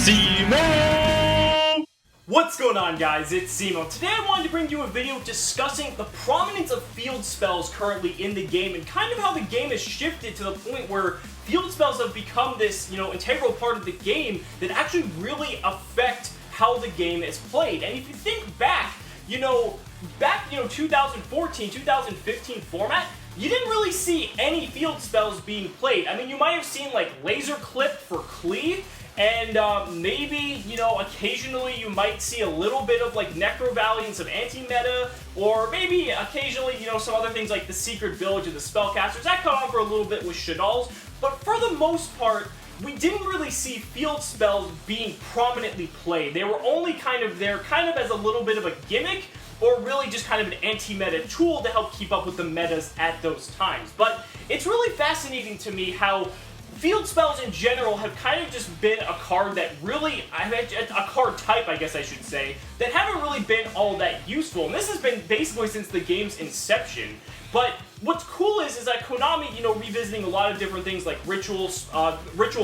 Cimoooooooo! What's going on, guys? It's Cimo. Today I wanted to bring you a video discussing the prominence of field spells currently in the game and kind of how the game has shifted to the point where field spells have become this, integral part of the game that actually really affect how the game is played. And if you think back, 2014, 2015 format, you didn't really see any field spells being played. I mean, you might have seen like Laser Clip for Cleave, and maybe, occasionally you might see a little bit of like Necro Valley and some anti-meta, or maybe occasionally, some other things like the Secret Village of the Spellcasters. That caught on for a little bit with Shadalls, but for the most part, we didn't really see field spells being prominently played. They were only kind of there as a little bit of a gimmick, or really just kind of an anti-meta tool to help keep up with the metas at those times. But it's really fascinating to me how field spells in general have kind of just been a card that really, a card type, I guess I should say, that haven't really been all that useful. And this has been basically since the game's inception. But what's cool is that Konami, revisiting a lot of different things like ritual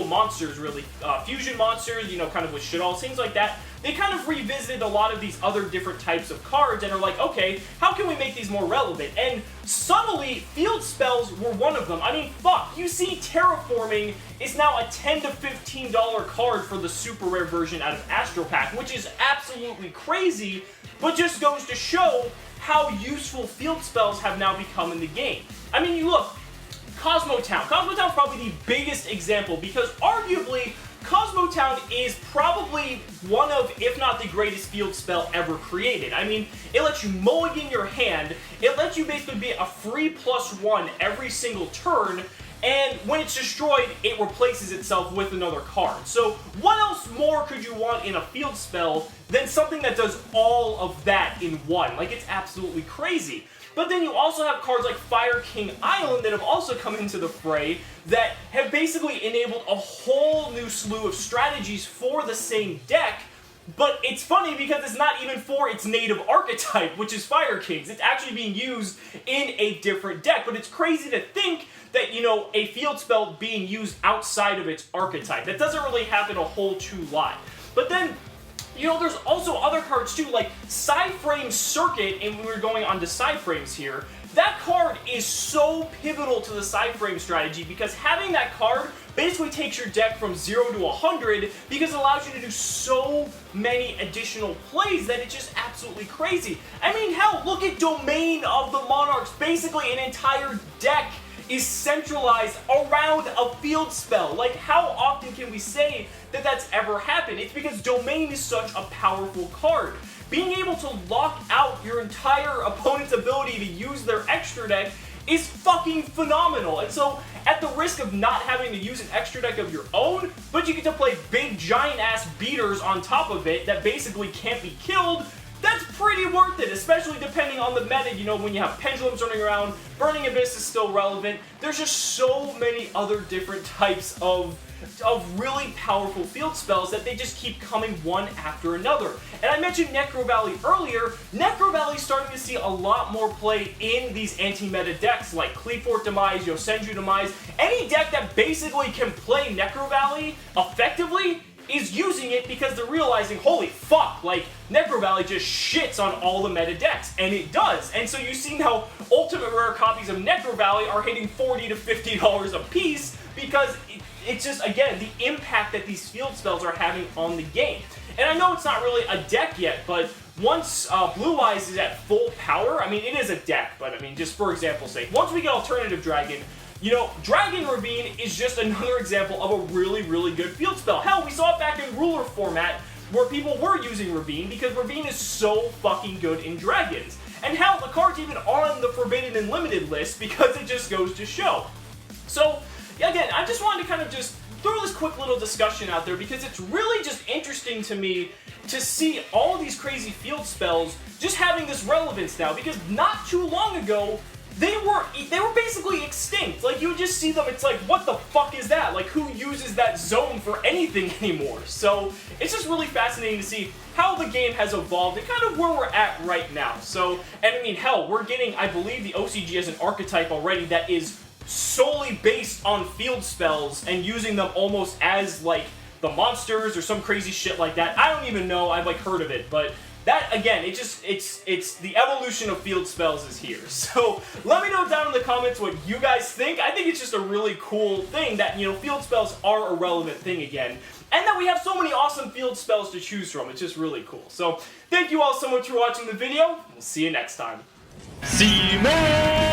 monsters, really, fusion monsters, kind of with Shadalls, things like that. They kind of revisited a lot of these other different types of cards and are like, okay, how can we make these more relevant? And subtly, field spells were one of them. I mean, fuck, you see Terraforming is now a $10 to $15 card for the super rare version out of Astro Pack, which is absolutely crazy, but just goes to show how useful field spells have now become in the game. I mean, you look, Cosmo Town. Cosmo Town is probably the biggest example because arguably, Cosmo Town is probably one of, if not the greatest field spell ever created. I mean, it lets you mulligan your hand, it lets you basically be a free +1 every single turn, and when it's destroyed, it replaces itself with another card. So what else more could you want in a field spell than something that does all of that in one? Like, it's absolutely crazy. But then you also have cards like Fire King Island that have also come into the fray that have basically enabled a whole new slew of strategies for the same deck. But it's funny because it's not even for its native archetype, which is Fire Kings. It's actually being used in a different deck. But it's crazy to think that, a field spell being used outside of its archetype. That doesn't really happen a whole lot. But then, there's also other cards too, like psy-frame Circuit, and we were going on to psy-frames here. That card is so pivotal to the psy-frame strategy because having that card basically takes your deck from 0 to 100 because it allows you to do so many additional plays that it's just absolutely crazy. I mean, hell, look at Domain of the Monarchs. Basically, an entire deck is centralized around a field spell. Like, how often can we say that that's ever happened? It's because Domain is such a powerful card. Being able to lock out your entire opponent's ability to use their extra deck is fucking phenomenal. And so, at the risk of not having to use an extra deck of your own, but you get to play big giant ass beaters on top of it that basically can't be killed, that's pretty worth it, especially depending on the meta, when you have pendulums running around, Burning Abyss is still relevant. There's just so many other different types of really powerful field spells that they just keep coming one after another. And I mentioned Necro Valley earlier. Necro Valley's starting to see a lot more play in these anti-meta decks like Cleefort Demise, Yosenju Demise. Any deck that basically can play Necro Valley effectively is using it because they're realizing, holy fuck, like, Necro Valley just shits on all the meta decks, and it does. And so you see now ultimate rare copies of Necro Valley are hitting $40 to $50 a piece because it's just, again, the impact that these field spells are having on the game. And I know it's not really a deck yet, but once Blue Eyes is at full power, I mean, it is a deck, but I mean, just for example's sake, once we get Alternative Dragon, Dragon Ravine is just another example of a really, really good field spell. Hell, we saw it back in Ruler format where people were using Ravine because Ravine is so fucking good in Dragons. And hell, the card's even on the Forbidden and Limited list because it just goes to show. So, again, I just wanted to kind of just throw this quick little discussion out there because it's really just interesting to me to see all these crazy field spells just having this relevance now because not too long ago, they were basically extinct. Like, you would just see them, it's like, what the fuck is that? Like, who uses that zone for anything anymore? So, it's just really fascinating to see how the game has evolved and kind of where we're at right now. So, and I mean, hell, we're getting, I believe, the OCG as an archetype already that is solely based on field spells and using them almost as, like, the monsters or some crazy shit like that. I don't even know. I've like heard of it, but that, again, it's the evolution of field spells is here. So let me know down in the comments what you guys think. I think it's just a really cool thing that, you know, field spells are a relevant thing again. And that we have so many awesome field spells to choose from. It's just really cool. So thank you all so much for watching the video. We'll see you next time. Cimoooooooo!